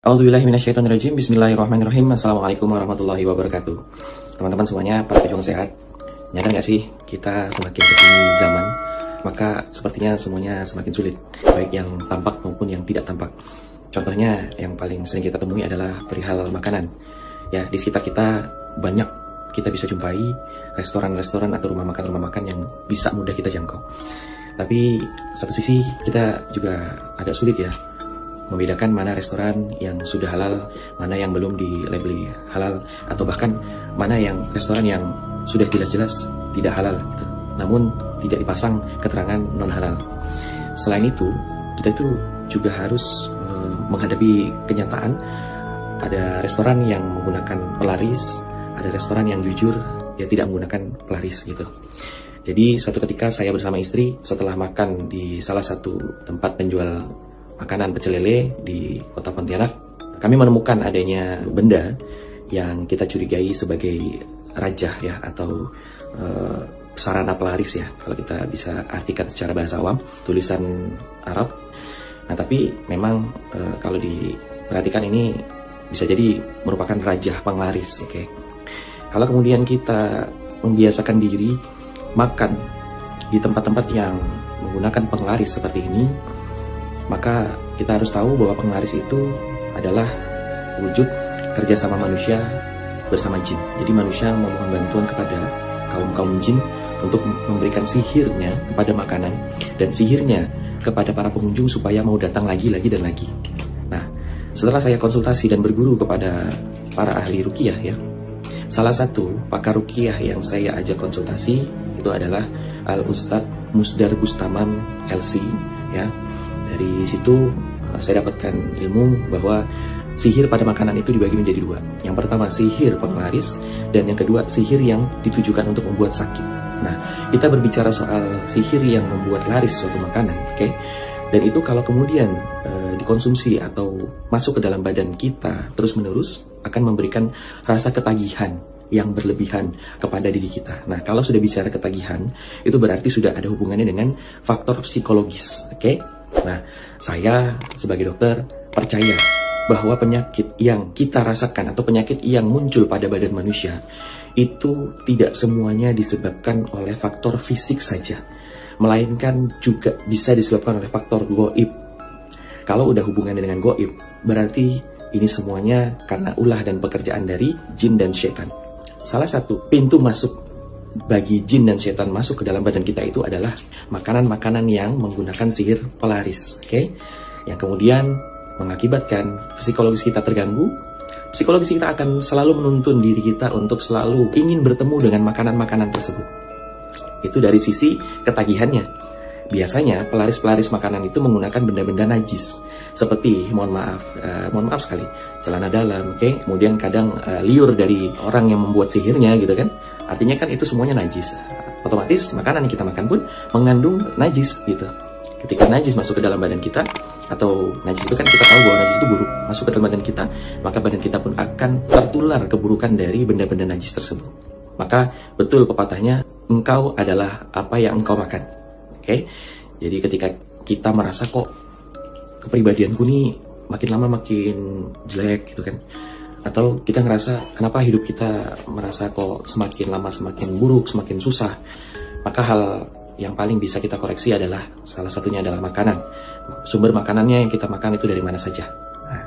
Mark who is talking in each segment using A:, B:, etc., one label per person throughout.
A: Auzubillahiminasyaitonirrajim. Bismillahirrahmanirrahim. Assalamualaikum warahmatullahi wabarakatuh. Teman-teman semuanya, para pejuang sehat, nyadar nggak sih kita semakin kesini zaman, maka sepertinya semuanya semakin sulit, baik yang tampak maupun yang tidak tampak. Contohnya yang paling sering kita temui adalah perihal makanan. Ya, di sekitar kita banyak kita bisa jumpai restoran-restoran atau rumah makan yang bisa mudah kita jangkau. Tapi satu sisi kita juga agak sulit ya membedakan mana restoran yang sudah halal, mana yang belum dilabeli halal, atau bahkan mana yang restoran yang sudah jelas-jelas tidak halal gitu, namun tidak dipasang keterangan non halal. Selain itu, kita itu juga harus menghadapi kenyataan ada restoran yang menggunakan pelaris, ada restoran yang jujur ya tidak menggunakan pelaris gitu. Jadi suatu ketika saya bersama istri setelah makan di salah satu tempat penjual makanan pecel lele di kota Pontianak, kami menemukan adanya benda yang kita curigai sebagai rajah ya, atau sarana pelaris ya, kalau kita bisa artikan secara bahasa awam, tulisan Arab. Nah tapi memang kalau diperhatikan ini bisa jadi merupakan rajah penglaris. Oke. Kalau kemudian kita membiasakan diri makan di tempat-tempat yang menggunakan penglaris seperti ini, maka kita harus tahu bahwa penglaris itu adalah wujud kerjasama manusia bersama jin. Jadi manusia memohon bantuan kepada kaum jin untuk memberikan sihirnya kepada makanan dan sihirnya kepada para pengunjung supaya mau datang lagi dan lagi. Nah, setelah saya konsultasi dan berguru kepada para ahli ruqyah ya, salah satu pakar ruqyah yang saya ajak konsultasi itu adalah Al-Ustadz Musdar Bustaman LC ya. Dari situ saya dapatkan ilmu bahwa sihir pada makanan itu dibagi menjadi dua. Yang pertama sihir penglaris, dan yang kedua sihir yang ditujukan untuk membuat sakit. Nah, kita berbicara soal sihir yang membuat laris suatu makanan, oke? Dan itu kalau kemudian dikonsumsi atau masuk ke dalam badan kita terus-menerus akan memberikan rasa ketagihan yang berlebihan kepada diri kita. Nah, kalau sudah bicara ketagihan, itu berarti sudah ada hubungannya dengan faktor psikologis, oke? Nah, saya sebagai dokter percaya bahwa penyakit yang kita rasakan atau penyakit yang muncul pada badan manusia itu tidak semuanya disebabkan oleh faktor fisik saja, melainkan juga bisa disebabkan oleh faktor gaib. Kalau udah hubungannya dengan gaib, berarti ini semuanya karena ulah dan pekerjaan dari jin dan setan. Salah satu pintu masuk bagi jin dan setan masuk ke dalam badan kita itu adalah makanan-makanan yang menggunakan sihir pelaris, oke? Yang kemudian mengakibatkan psikologis kita terganggu. Psikologis kita akan selalu menuntun diri kita untuk selalu ingin bertemu dengan makanan-makanan tersebut. Itu dari sisi ketagihannya. Biasanya pelaris-pelaris makanan itu menggunakan benda-benda najis, seperti mohon maaf sekali, celana dalam, oke? Kemudian kadang liur dari orang yang membuat sihirnya gitu kan. Artinya kan itu semuanya najis. Otomatis makanan yang kita makan pun mengandung najis gitu. Ketika najis masuk ke dalam badan kita, atau najis itu kan kita tahu bahwa najis itu buruk, masuk ke dalam badan kita, maka badan kita pun akan tertular keburukan dari benda-benda najis tersebut. Maka betul pepatahnya, engkau adalah apa yang engkau makan. Oke? Jadi ketika kita merasa kok kepribadianku nih makin lama makin jelek gitu kan, atau kita ngerasa kenapa hidup kita merasa kok semakin lama semakin buruk, semakin susah, maka hal yang paling bisa kita koreksi adalah salah satunya adalah makanan. Sumber makanannya yang kita makan itu dari mana saja. Nah,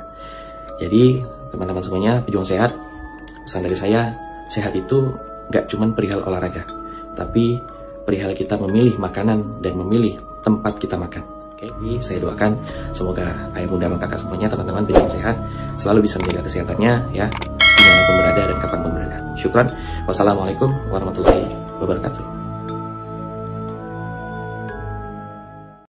A: jadi teman-teman semuanya, pejuang sehat, pesan dari saya, sehat itu gak cuman perihal olahraga, tapi perihal kita memilih makanan dan memilih tempat kita makan. Oke, saya doakan semoga ayah bunda dan kakak semuanya, teman-teman pejuang sehat, selalu bisa menjaga kesehatannya ya, dimanapun berada dan kapanpun berada. Syukran. Wassalamualaikum warahmatullahi wabarakatuh.